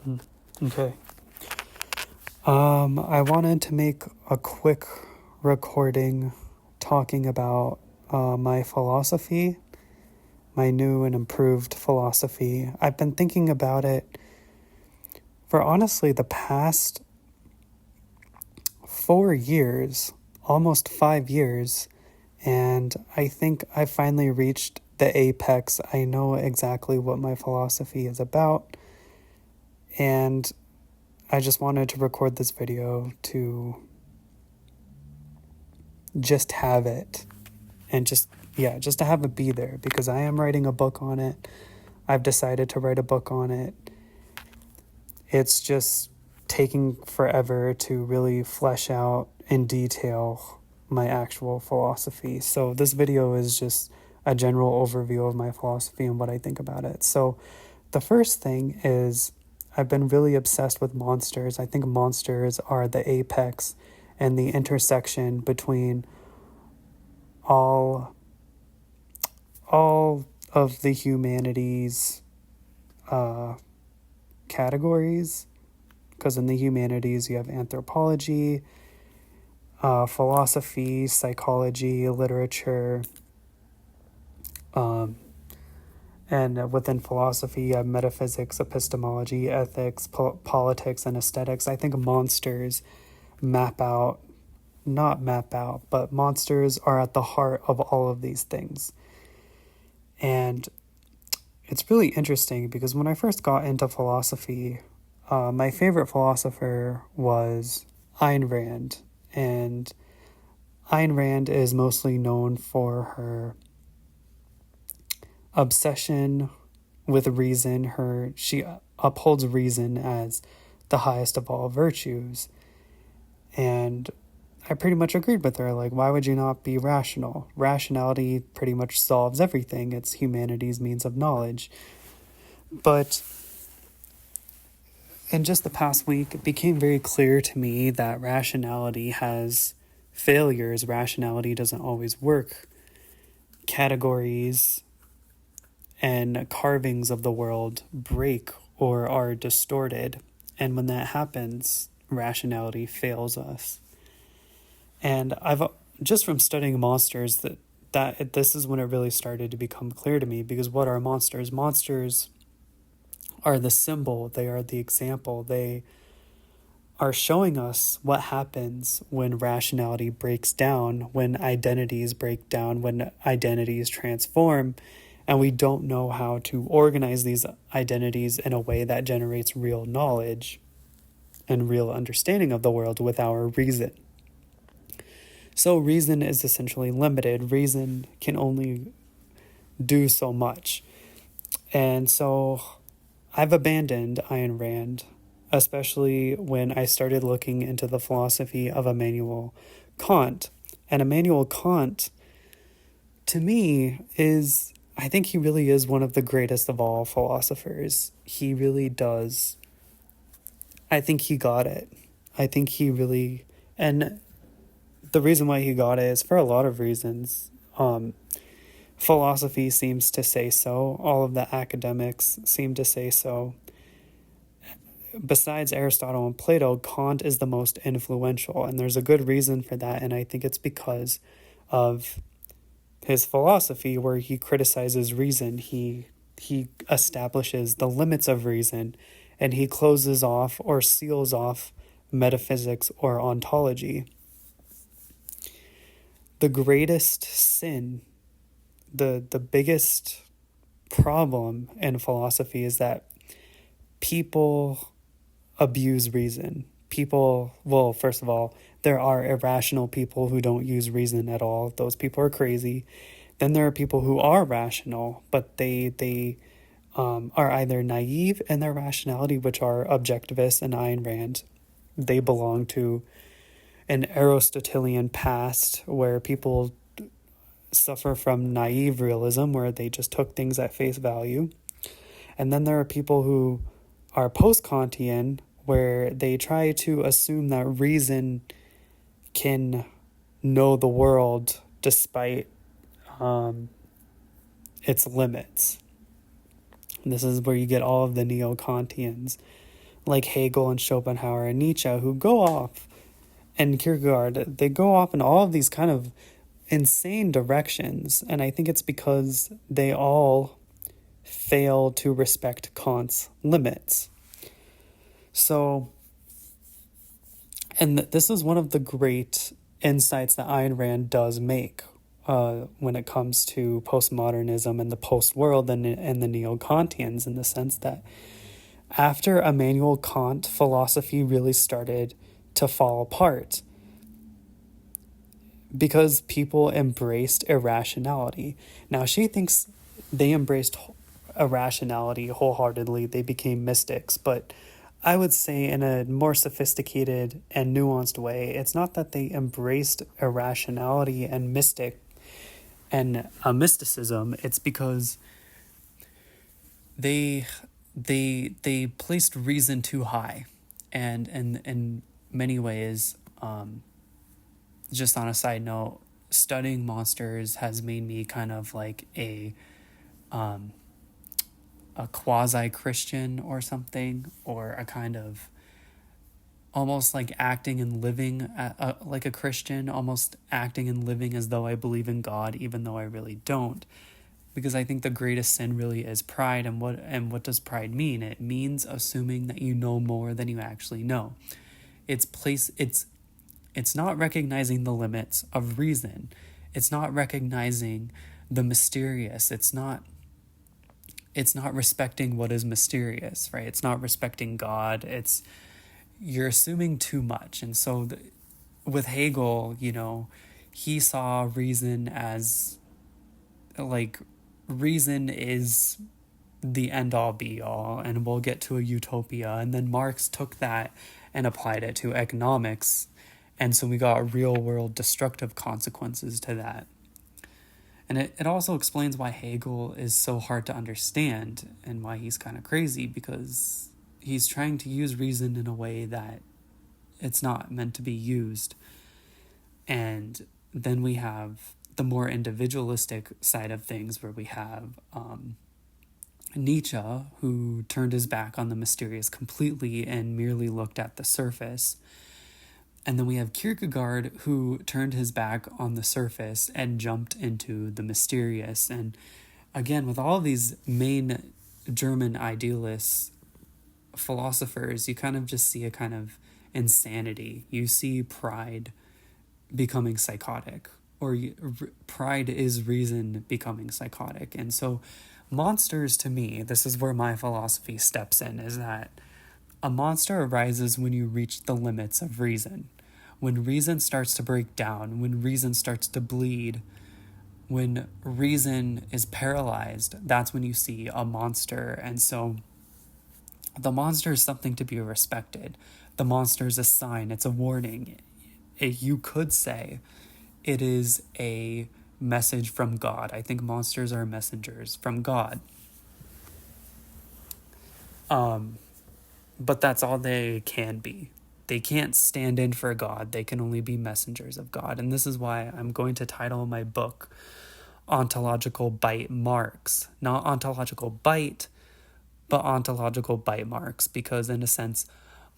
Okay. I wanted to make a quick recording talking about my philosophy, my new and improved philosophy. I've been thinking about it for honestly the past 4 years, almost 5 years, and I think I finally reached the apex. I know exactly what my philosophy is about, and I just wanted to record this video to just have it and just to have it be there, because I am writing a book on it. I've decided to write a book on it. It's just taking forever to really flesh out in detail my actual philosophy. So this video is just a general overview of my philosophy and what I think about it. So the first thing is I've been really obsessed with monsters. I think monsters are the apex and the intersection between all of the humanities categories, because in the humanities you have anthropology, philosophy, psychology, literature, and within philosophy you have metaphysics, epistemology, ethics, politics, and aesthetics. I think monsters but monsters are at the heart of all of these things. And it's really interesting because when I first got into philosophy, my favorite philosopher was Ayn Rand. And Ayn Rand is mostly known for her obsession with reason. She upholds reason as the highest of all virtues. And I pretty much agreed with her. Like, why would you not be rational? Rationality pretty much solves everything. It's humanity's means of knowledge. But in just the past week, it became very clear to me that rationality has failures. Rationality doesn't always work. Categories and carvings of the world break or are distorted. And when that happens, rationality fails us. And I've just from studying monsters that this is when it really started to become clear to me, because what are monsters? Monsters are the symbol, they are the example, they are showing us what happens when rationality breaks down, when identities break down, when identities transform, and we don't know how to organize these identities in a way that generates real knowledge and real understanding of the world with our reason. So reason is essentially limited. Reason can only do so much. And so I've abandoned Ayn Rand, especially when I started looking into the philosophy of Immanuel Kant. And Immanuel Kant, to me, I think he really is one of the greatest of all philosophers. He really does. I think he got it. I think he really, and the reason why he got it is for a lot of reasons. Philosophy seems to say so. All of the academics seem to say so. Besides Aristotle and Plato, Kant is the most influential, and there's a good reason for that, and I think it's because of his philosophy where he criticizes reason. He establishes the limits of reason, and he closes off or seals off metaphysics or ontology. The greatest sin, the biggest problem in philosophy is that people abuse reason. First of all, there are irrational people who don't use reason at all. Those people are crazy. Then there are people who are rational, but they are either naive in their rationality, which are objectivists and Ayn Rand. They belong to an Aristotelian past where people suffer from naive realism, where they just took things at face value. And then there are people who are post-Kantian, where they try to assume that reason can know the world despite its limits. And this is where you get all of the neo-Kantians. like Hegel and Schopenhauer and Nietzsche, who go off, and Kierkegaard, they go off in all of these kind of insane directions. And I think it's because they all fail to respect Kant's limits. So, and this is one of the great insights that Ayn Rand does make when it comes to postmodernism and the post-world and the neo-Kantians, in the sense that after Immanuel Kant, philosophy really started to fall apart because people embraced irrationality. Now, she thinks they embraced irrationality wholeheartedly. They became mystics, but I would say in a more sophisticated and nuanced way, it's not that they embraced irrationality and mysticism. It's because they placed reason too high, and in many ways, just on a side note, studying monsters has made me kind of like a quasi-Christian or something, or a kind of almost like acting and living like a Christian, almost acting and living as though I believe in God, even though I really don't. Because I think the greatest sin really is pride. And what does pride mean? It means assuming that you know more than you actually know. It's not recognizing the limits of reason. It's not recognizing the mysterious. It's not respecting what is mysterious, right? It's not respecting God. You're assuming too much. And so with Hegel, he saw reason as like, reason is the end all be all, and we'll get to a utopia. And then Marx took that and applied it to economics. And so we got real world destructive consequences to that. And it also explains why Hegel is so hard to understand and why he's kind of crazy, because he's trying to use reason in a way that it's not meant to be used. And then we have the more individualistic side of things, where we have Nietzsche, who turned his back on the mysterious completely and merely looked at the surface. And then we have Kierkegaard, who turned his back on the surface and jumped into the mysterious. And again, with all these main German idealists, philosophers, you kind of just see a kind of insanity. You see pride becoming psychotic, or pride is reason becoming psychotic. And so monsters, to me, this is where my philosophy steps in, is that a monster arises when you reach the limits of reason. When reason starts to break down, when reason starts to bleed, when reason is paralyzed, that's when you see a monster. And so the monster is something to be respected. The monster is a sign, it's a warning. You could say it is a message from God. I think monsters are messengers from God. But that's all they can be. They can't stand in for God. They can only be messengers of God. And this is why I'm going to title my book Ontological Bite Marks. Not Ontological Bite, but Ontological Bite Marks. Because in a sense,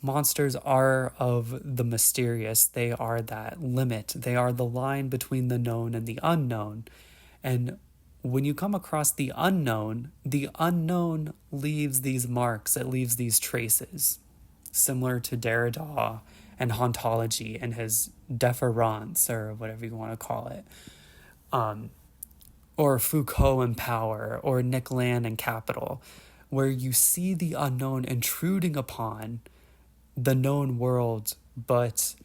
monsters are of the mysterious. They are that limit. They are the line between the known and the unknown. And when you come across the unknown leaves these marks, it leaves these traces, similar to Derrida and ontology and his deference, or whatever you want to call it, or Foucault and power, or Nick Land and capital, where you see the unknown intruding upon the known world, but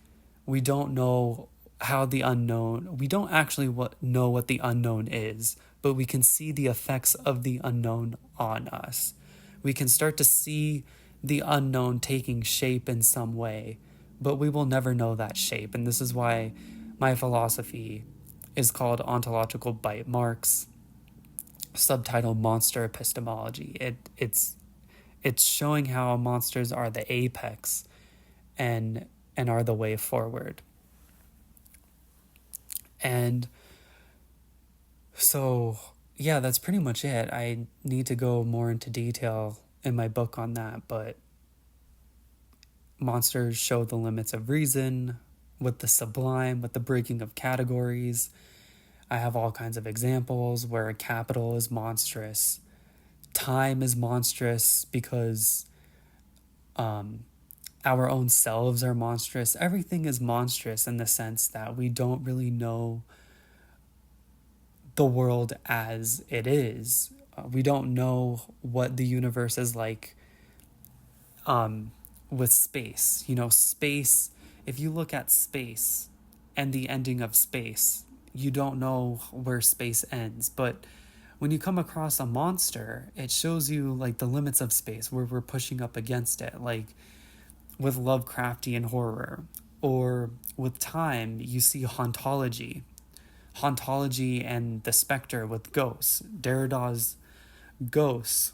we don't know how the unknown, we don't actually know what the unknown is, but we can see the effects of the unknown on us. We can start to see the unknown taking shape in some way, but we will never know that shape. And this is why my philosophy is called Ontological Bite Marks, subtitle Monster Epistemology. It's showing how monsters are the apex and are the way forward. And so, yeah, that's pretty much it. I need to go more into detail in my book on that, but monsters show the limits of reason, with the sublime, with the breaking of categories. I have all kinds of examples where capital is monstrous. Time is monstrous because our own selves are monstrous. Everything is monstrous in the sense that we don't really know the world as it is. We don't know what the universe is like with space. Space, if you look at space and the ending of space, you don't know where space ends. But when you come across a monster, it shows you like the limits of space, where we're pushing up against it, like with Lovecraftian horror. Or with time, you see hauntology and the specter with ghosts. Derrida's ghosts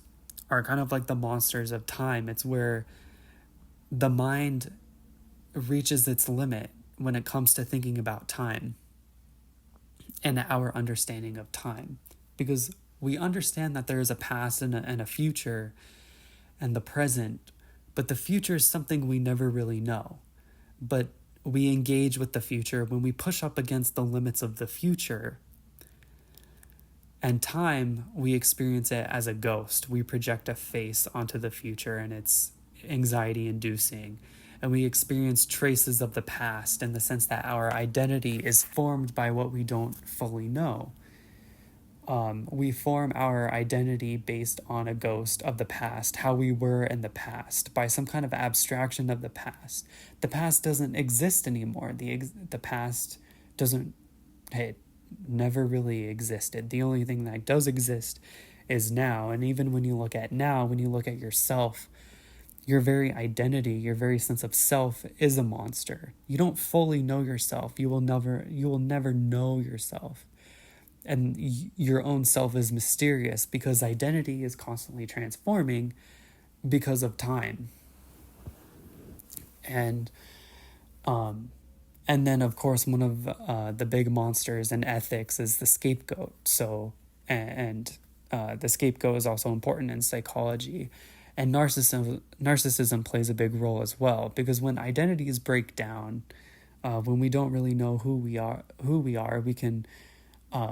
are kind of like the monsters of time. It's where the mind reaches its limit when it comes to thinking about time and our understanding of time, because we understand that there is a past and a future and the present, but the future is something we never really know. But we engage with the future when we push up against the limits of the future. And time, we experience it as a ghost. We project a face onto the future, and it's anxiety inducing. And we experience traces of the past in the sense that our identity is formed by what we don't fully know. We form our identity based on a ghost of the past, how we were in the past, by some kind of abstraction of the past. The past doesn't exist anymore. The past doesn't, it never really existed. The only thing that does exist is now. And even when you look at now, when you look at yourself, your very identity, your very sense of self is a monster. You don't fully know yourself. You will never know yourself. And your own self is mysterious because identity is constantly transforming because of time. And then, of course, one of the big monsters in ethics is the scapegoat. So, the scapegoat is also important in psychology. And narcissism plays a big role as well, because when identities break down, when we don't really know who we are, we can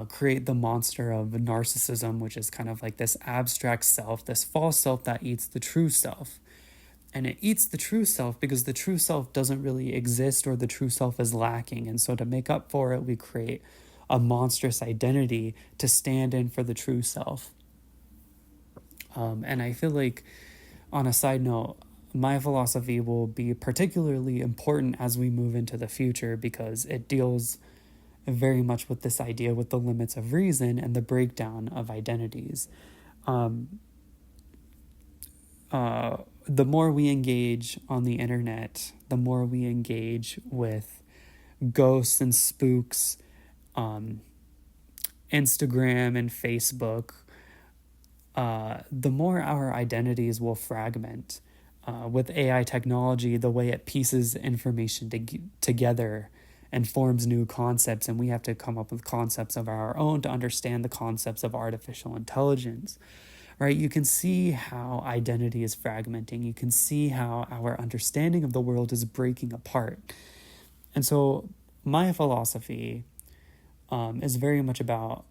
create the monster of narcissism, which is kind of like this abstract self, this false self that eats the true self. And it eats the true self because the true self doesn't really exist, or the true self is lacking. And so to make up for it, we create a monstrous identity to stand in for the true self. And I feel like, on a side note, my philosophy will be particularly important as we move into the future, because it deals very much with this idea with the limits of reason and the breakdown of identities. The more we engage on the internet, the more we engage with ghosts and spooks, Instagram and Facebook, the more our identities will fragment. With AI technology, the way it pieces information together and forms new concepts, and we have to come up with concepts of our own to understand the concepts of artificial intelligence, right? You can see how identity is fragmenting. You can see how our understanding of the world is breaking apart. And so my philosophy is very much about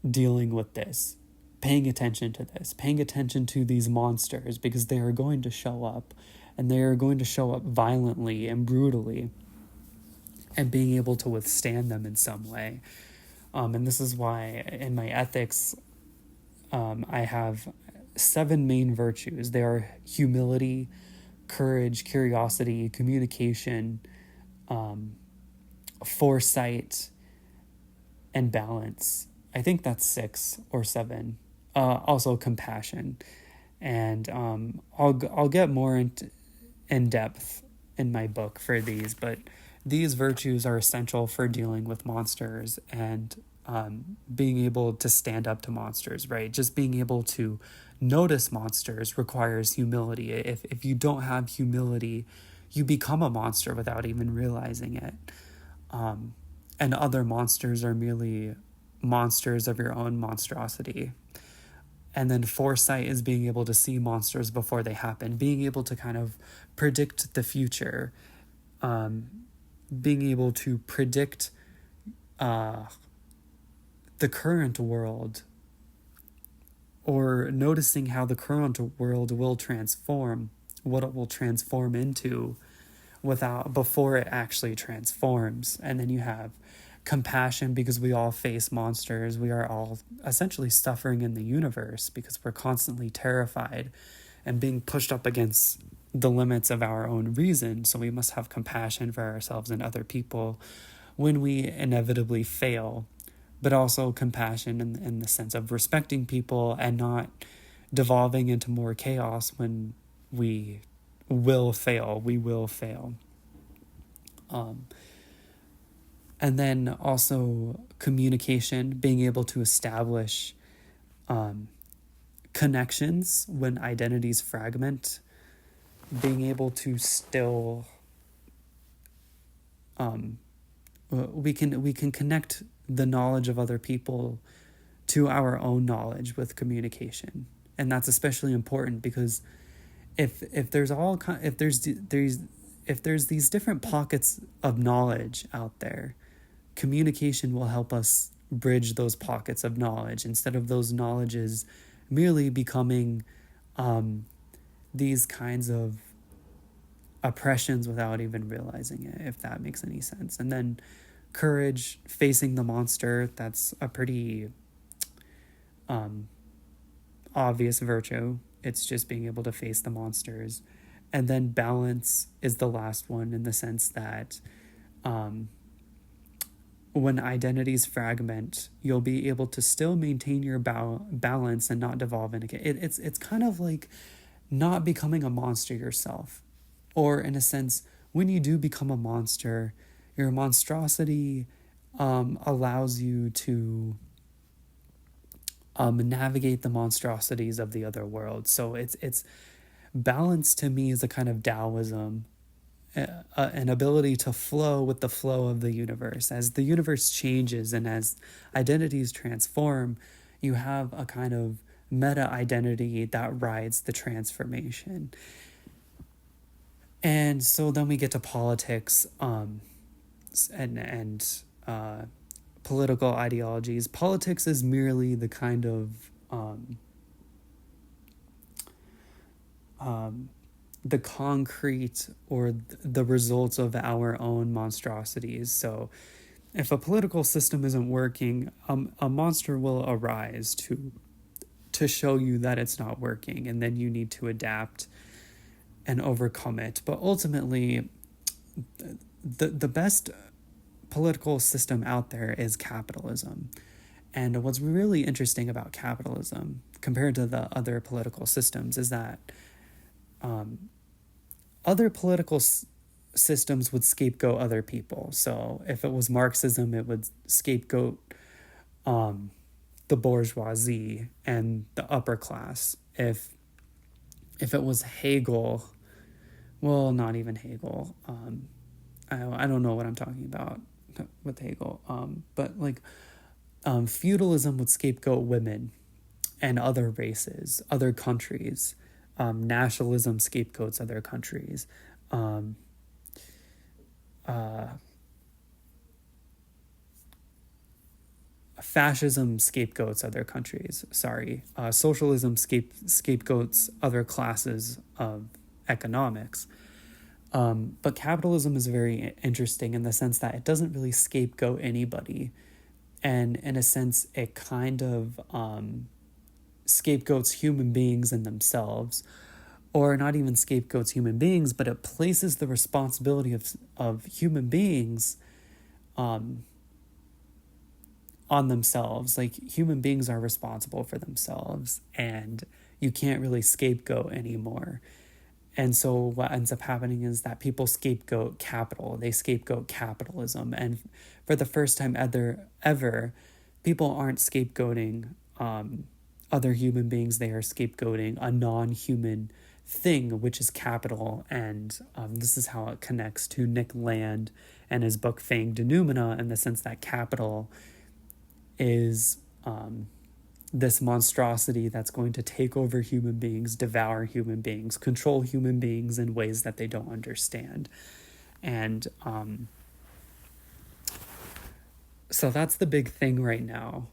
dealing with this, paying attention to this, paying attention to these monsters, because they are going to show up, and they are going to show up violently and brutally, and being able to withstand them in some way. And this is why in my ethics, I have 7 main virtues. They are humility, courage, curiosity, communication, foresight, and balance. I think that's 6 or 7. Also compassion. And I'll get more in depth in my book for these, but these virtues are essential for dealing with monsters and being able to stand up to monsters, right? Just being able to notice monsters requires humility. If you don't have humility, you become a monster without even realizing it. And other monsters are merely monsters of your own monstrosity. And then foresight is being able to see monsters before they happen, being able to kind of predict the future, being able to predict the current world, or noticing how the current world will transform, what it will transform into before it actually transforms. And then you have compassion, because we all face monsters. We are all essentially suffering in the universe because we're constantly terrified and being pushed up against the limits of our own reason. So we must have compassion for ourselves and other people when we inevitably fail, but also compassion in the sense of respecting people and not devolving into more chaos when we will fail. We will fail. And then also communication, being able to establish connections when identities fragment, being able to still we can connect the knowledge of other people to our own knowledge with communication. And that's especially important because if there's these different pockets of knowledge out there, communication will help us bridge those pockets of knowledge instead of those knowledges merely becoming these kinds of oppressions without even realizing it, if that makes any sense. And then courage, facing the monster, that's a pretty obvious virtue. It's just being able to face the monsters. And then balance is the last one, in the sense that when identities fragment, you'll be able to still maintain your balance and not devolve into it. It's kind of like not becoming a monster yourself. Or in a sense, when you do become a monster, your monstrosity allows you to navigate the monstrosities of the other world. So it's balance to me is a kind of Taoism, an ability to flow with the flow of the universe. As the universe changes and as identities transform, you have a kind of meta identity that rides the transformation. And so then we get to politics and political ideologies. Politics is merely the kind of the concrete or the results of our own monstrosities. So if a political system isn't working, a monster will arise to show you that it's not working, and then you need to adapt and overcome it. But ultimately, the best political system out there is capitalism. And what's really interesting about capitalism compared to the other political systems is that other political systems would scapegoat other people. So if it was Marxism, it would scapegoat the bourgeoisie and the upper class. If it was Hegel, well, not even Hegel. I don't know what I'm talking about with Hegel. But like feudalism would scapegoat women and other races, other countries. Nationalism scapegoats other countries. Fascism scapegoats other countries. Socialism scapegoats other classes of economics. But capitalism is very interesting in the sense that it doesn't really scapegoat anybody. And in a sense, it kind of scapegoats human beings in themselves, or not even scapegoats human beings, but it places the responsibility of human beings on themselves. Like, human beings are responsible for themselves, and you can't really scapegoat anymore. And so what ends up happening is that people scapegoat capital. They scapegoat capitalism. And for the first time ever, people aren't scapegoating other human beings. They are scapegoating a non-human thing, which is capital. And this is how it connects to Nick Land and his book Fang Denumina, in the sense that capital is this monstrosity that's going to take over human beings, devour human beings, control human beings in ways that they don't understand. And so that's the big thing right now,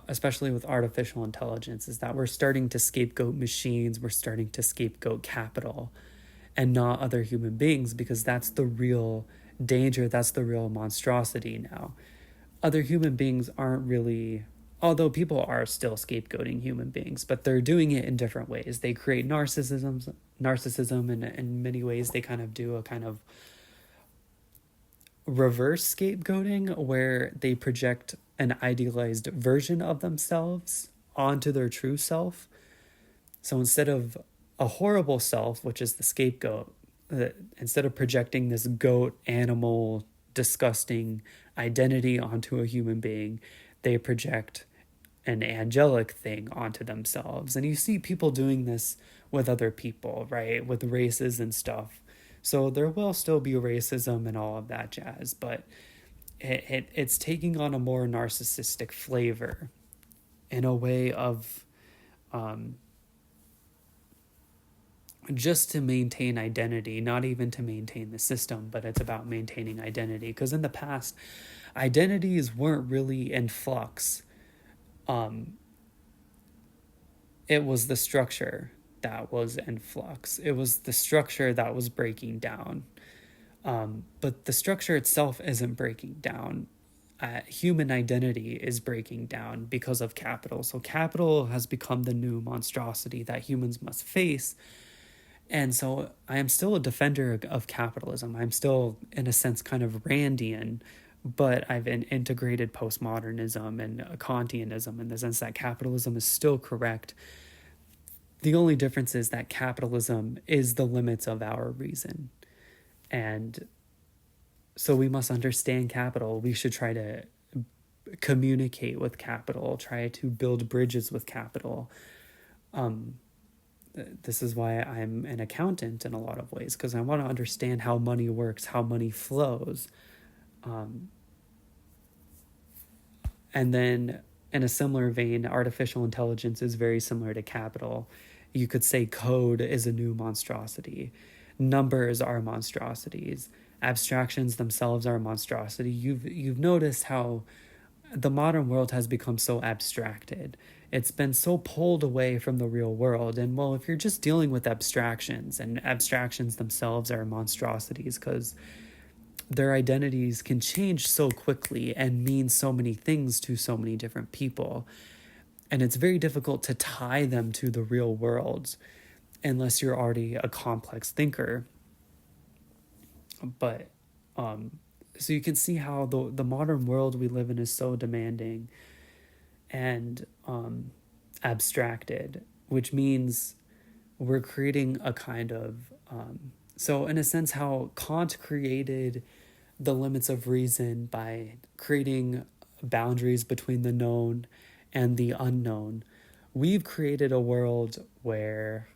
especially with artificial intelligence, is that we're starting to scapegoat machines, we're starting to scapegoat capital and not other human beings, because that's the real danger, that's the real monstrosity now. Other human beings aren't really, although people are still scapegoating human beings, but they're doing it in different ways. They create narcissism, and in many ways they kind of do a kind of reverse scapegoating where they project an idealized version of themselves onto their true self. So instead of a horrible self, which is the scapegoat, instead of projecting this goat, animal, disgusting identity onto a human being, they project an angelic thing onto themselves. And you see people doing this with other people, right? With races and stuff. So there will still be racism and all of that jazz, but it's taking on a more narcissistic flavor in a way of just to maintain identity, not even to maintain the system, but it's about maintaining identity. Because in the past, identities weren't really in flux. It was the structure that was in flux. It was the structure that was breaking down. But the structure itself isn't breaking down. Human identity is breaking down because of capital. So capital has become the new monstrosity that humans must face. And so I am still a defender of capitalism. I'm still, in a sense, kind of Randian, but I've integrated postmodernism and Kantianism in the sense that capitalism is still correct. The only difference is that capitalism is the limits of our reason. And so we must understand capital. We should try to communicate with capital, try to build bridges with capital. This is why I'm an accountant in a lot of ways, because I want to understand how money works, how money flows. And then in a similar vein, artificial intelligence is very similar to capital. You could say code is a new monstrosity. Numbers are monstrosities. Abstractions themselves are a monstrosity. You've noticed how the modern world has become so abstracted. It's been so pulled away from the real world. And well, if you're just dealing with abstractions, and abstractions themselves are monstrosities because their identities can change so quickly and mean so many things to so many different people. And it's very difficult to tie them to the real world unless you're already a complex thinker. But so you can see how the modern world we live in is so demanding and abstracted, which means we're creating a kind of so in a sense how Kant created the limits of reason by creating boundaries between the known and the unknown. We've created a world where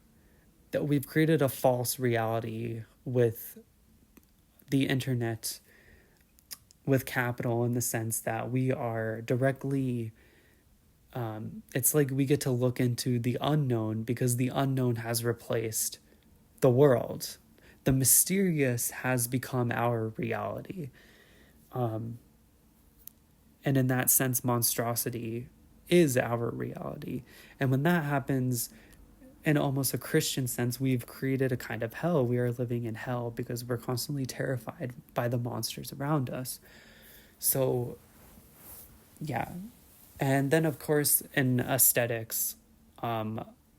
that we've created a false reality with the internet, with capital, in the sense that we are directly it's like we get to look into the unknown because the unknown has replaced the world. The mysterious has become our reality. And in that sense, monstrosity is our reality. And when that happens, in almost a Christian sense, we've created a kind of hell. We are living in hell because we're constantly terrified by the monsters around us. So, yeah. And then, of course, in aesthetics,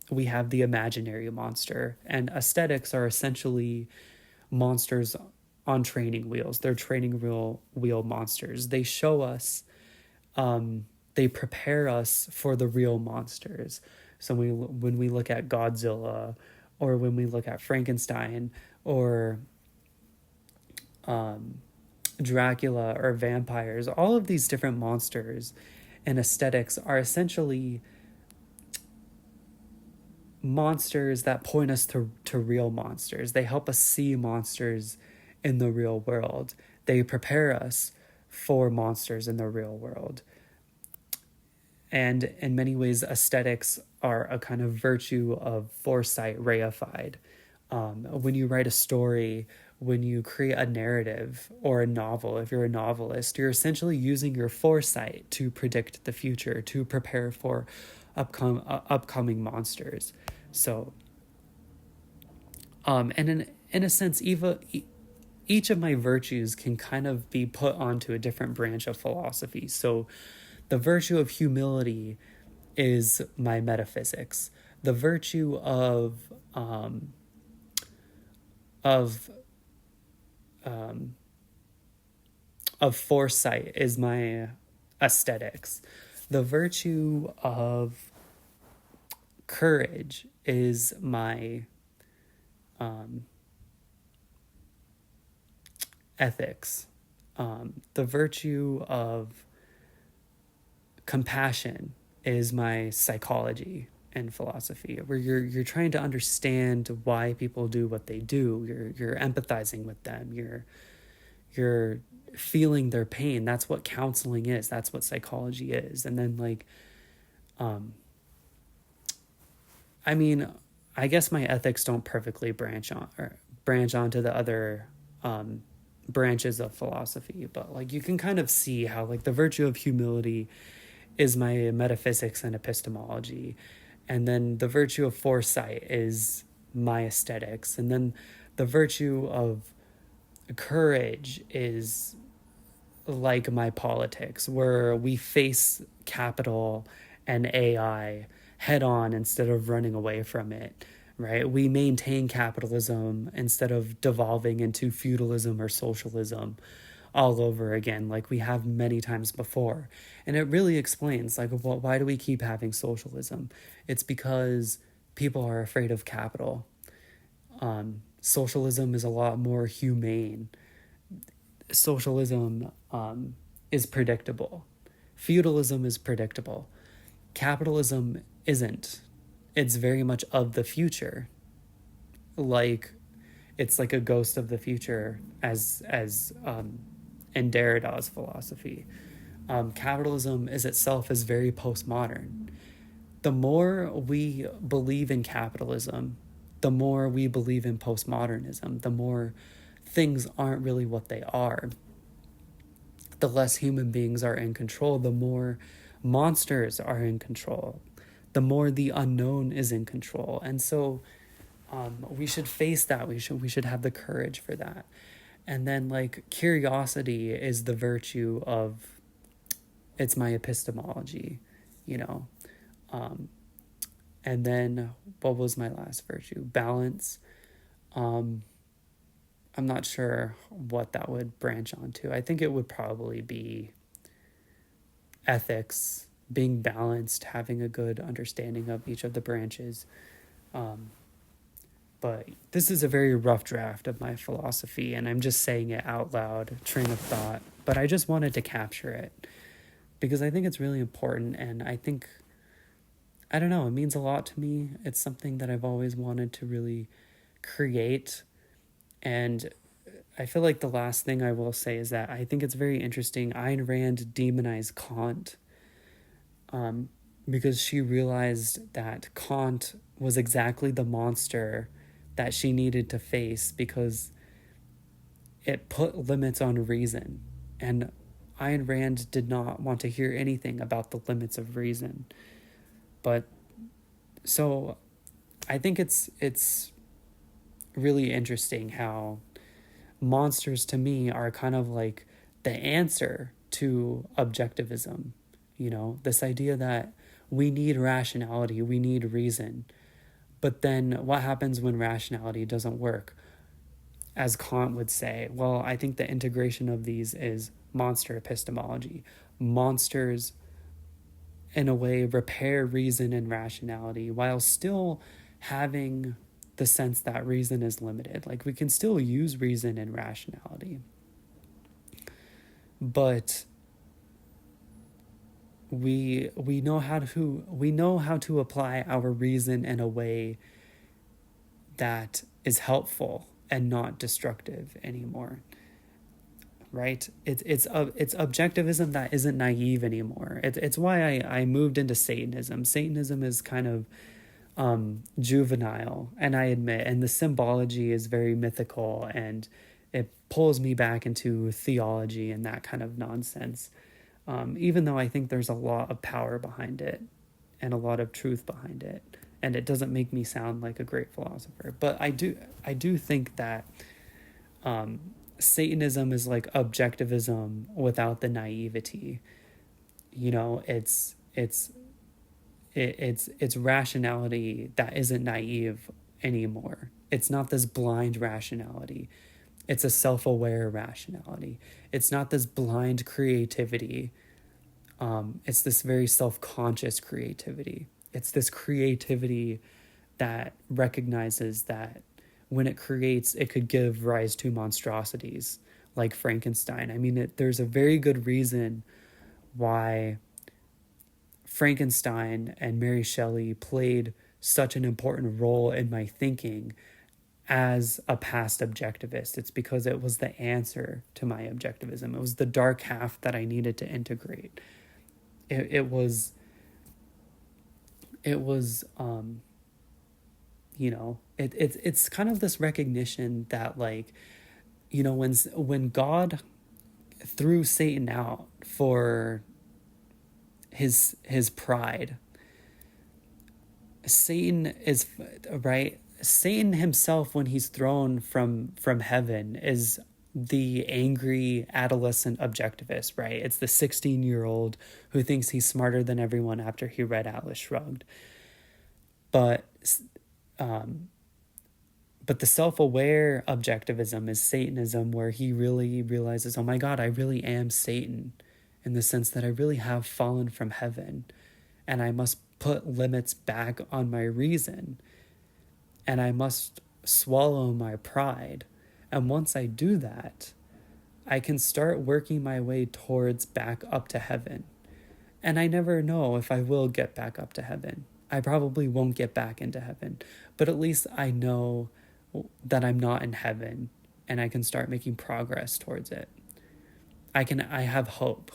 we have the imaginary monster. And aesthetics are essentially monsters on training wheels. They're training wheel monsters. They show us, they prepare us for the real monsters. So when we look at Godzilla, or when we look at Frankenstein, or Dracula, or vampires, all of these different monsters and aesthetics are essentially monsters that point us to real monsters. They help us see monsters in the real world. They prepare us for monsters in the real world. And in many ways, aesthetics are a kind of virtue of foresight reified. When you write a story, when you create a narrative or a novel, if you're a novelist, you're essentially using your foresight to predict the future, to prepare for upcoming monsters. So, and in a sense, each of my virtues can kind of be put onto a different branch of philosophy. So, the virtue of humility is my metaphysics. The virtue of of foresight is my aesthetics. The virtue of courage is my ethics. The virtue of compassion is my psychology and philosophy, where you're trying to understand why people do what they do. You're empathizing with them. You're feeling their pain. That's what counseling is. That's what psychology is. And then I mean, I guess my ethics don't perfectly branch onto the other branches of philosophy, but like you can kind of see how like the virtue of humility is my metaphysics and epistemology, and then the virtue of foresight is my aesthetics, and then the virtue of courage is like my politics, where we face capital and AI head on instead of running away from it, right? We maintain capitalism instead of devolving into feudalism or socialism all over again, like we have many times before. And it really explains, like, well, why do we keep having socialism? It's because people are afraid of capital. Socialism is a lot more humane. Socialism is predictable. Feudalism is predictable. Capitalism isn't. It's very much of the future. Like, it's like a ghost of the future, as in Derrida's philosophy. Capitalism is itself is very postmodern. The more we believe in capitalism, the more we believe in postmodernism, the more things aren't really what they are. The less human beings are in control, the more monsters are in control, the more the unknown is in control. And so we should face that. We should have the courage for that. And then like curiosity is the virtue of, it's my epistemology, you know. And then what was my last virtue? Balance. I'm not sure what that would branch onto. I think it would probably be ethics, being balanced, having a good understanding of each of the branches. But this is a very rough draft of my philosophy, and I'm just saying it out loud, train of thought. But I just wanted to capture it because I think it's really important, and I think, I don't know, it means a lot to me. It's something that I've always wanted to really create. And I feel like the last thing I will say is that I think it's very interesting. Ayn Rand demonized Kant because she realized that Kant was exactly the monster that she needed to face because it put limits on reason. And Ayn Rand did not want to hear anything about the limits of reason. But so I think it's really interesting how monsters to me are kind of like the answer to objectivism. You know, this idea that we need rationality, we need reason. But then what happens when rationality doesn't work? As Kant would say, well, I think the integration of these is monster epistemology. Monsters, in a way, repair reason and rationality while still having the sense that reason is limited. Like, we can still use reason and rationality, but we know how to apply our reason in a way that is helpful and not destructive anymore. right? It's objectivism that isn't naive anymore. It's why I moved into Satanism. Satanism is kind of juvenile, and I admit, and the symbology is very mythical, and it pulls me back into theology and that kind of nonsense. Even though I think there's a lot of power behind it and a lot of truth behind it, and it doesn't make me sound like a great philosopher, but I do think that Satanism is like objectivism without the naivety. It's rationality that isn't naive anymore. It's not this blind rationality. It's a self-aware rationality. It's not this blind creativity. It's this very self-conscious creativity. It's this creativity that recognizes that when it creates, it could give rise to monstrosities like Frankenstein. I mean, there's a very good reason why Frankenstein and Mary Shelley played such an important role in my thinking as a past objectivist. It's because it was the answer to my objectivism. It was the dark half that I needed to integrate. It's kind of this recognition that, like, when God threw Satan out for his pride, Satan is right. Satan himself, when he's thrown from heaven, is the angry adolescent objectivist, right? It's the 16-year-old who thinks he's smarter than everyone after he read Atlas Shrugged. But the self-aware objectivism is Satanism, where he really realizes, oh my God, I really am Satan, in the sense that I really have fallen from heaven, and I must put limits back on my reason, and I must swallow my pride. And once I do that, I can start working my way towards back up to heaven. And I never know if I will get back up to heaven. I probably won't get back into heaven, but at least I know that I'm not in heaven, and I can start making progress towards it. I have hope.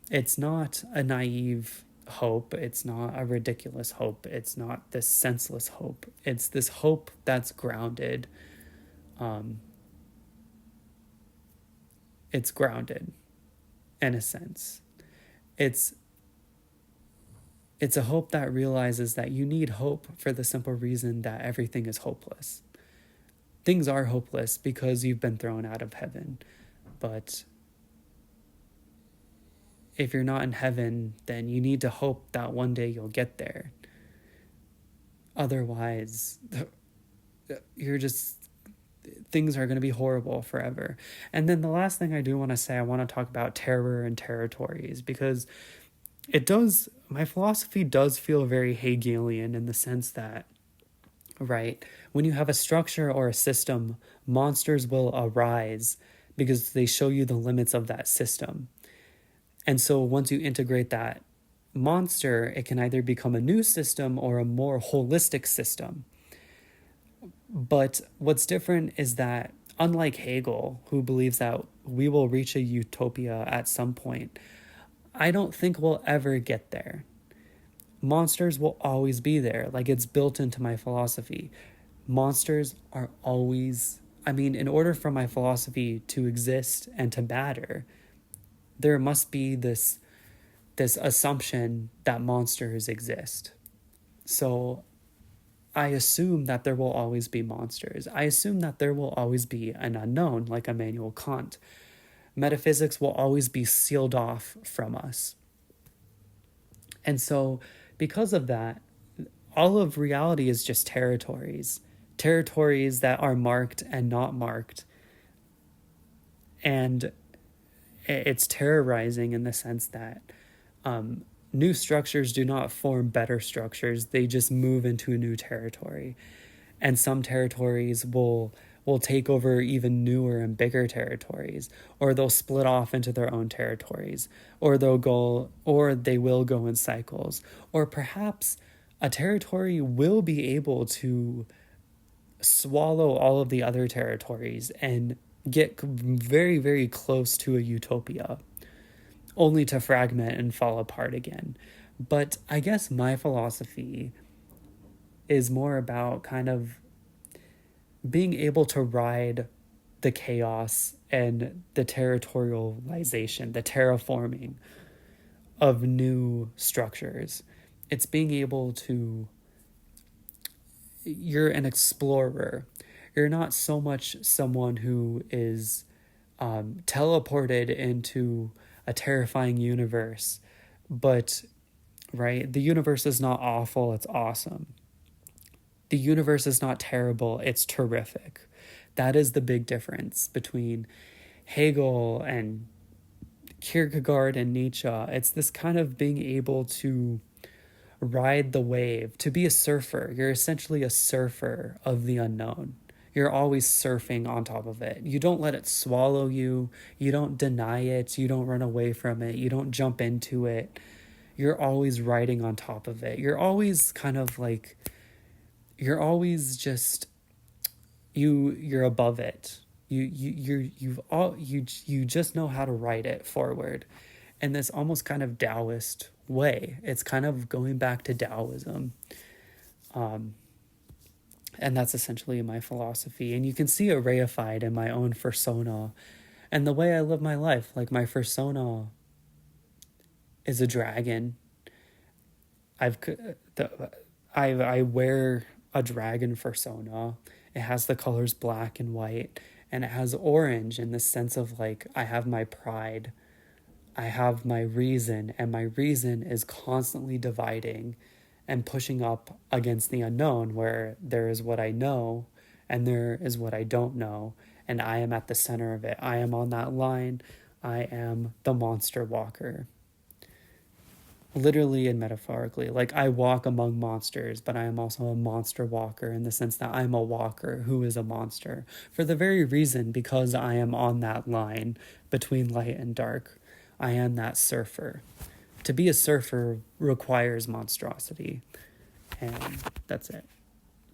It's not a naive hope. It's not a ridiculous hope. It's not this senseless hope. It's this hope that's grounded. It's grounded, in a sense. It's a hope that realizes that you need hope for the simple reason that everything is hopeless. Things are hopeless because you've been thrown out of heaven. But if you're not in heaven, then you need to hope that one day you'll get there. Otherwise, things are going to be horrible forever. And then the last thing I do want to say, I want to talk about terror and territories, because my philosophy does feel very Hegelian, in the sense that, right, when you have a structure or a system, monsters will arise because they show you the limits of that system. And so once you integrate that monster, it can either become a new system or a more holistic system. But what's different is that, unlike Hegel, who believes that we will reach a utopia at some point, I don't think we'll ever get there. Monsters will always be there. Like, it's built into my philosophy. Monsters are always, in order for my philosophy to exist and to matter, there must be this assumption that monsters exist. So I assume that there will always be monsters. I assume that there will always be an unknown, like Immanuel Kant. Metaphysics will always be sealed off from us. And so, because of that, all of reality is just territories that are marked and not marked. And it's terrorizing in the sense that new structures do not form better structures. They just move into a new territory. And some territories will take over even newer and bigger territories, or they'll split off into their own territories, or they will go in cycles, or perhaps a territory will be able to swallow all of the other territories and get very, very close to a utopia, only to fragment and fall apart again. But I guess my philosophy is more about kind of being able to ride the chaos and the territorialization, the terraforming of new structures. It's being able to, you're an explorer. You're not so much someone who is teleported into a terrifying universe, but, right, the universe is not awful, it's awesome. The universe is not terrible, it's terrific. That is the big difference between Hegel and Kierkegaard and Nietzsche. It's this kind of being able to ride the wave, to be a surfer. You're essentially a surfer of the unknown. You're always surfing on top of it. You don't let it swallow you. You don't deny it. You don't run away from it. You don't jump into it. You're always riding on top of it. You're always kind of like, you're always just, you're above it. You just know how to ride it forward in this almost kind of Taoist way. It's kind of going back to Taoism. And that's essentially my philosophy. And you can see it reified in my own persona and the way I live my life. Like, my persona is a dragon. I wear a dragon persona. It has the colors black and white, and it has orange in the sense of, like, I have my pride. I have my reason, and my reason is constantly dividing and pushing up against the unknown, where there is what I know and there is what I don't know, and I am at the center of it. I am on that line. I am the monster walker. Literally and metaphorically. Like, I walk among monsters, but I am also a monster walker in the sense that I'm a walker who is a monster, for the very reason because I am on that line between light and dark. I am that surfer. To be a surfer requires monstrosity. And that's it.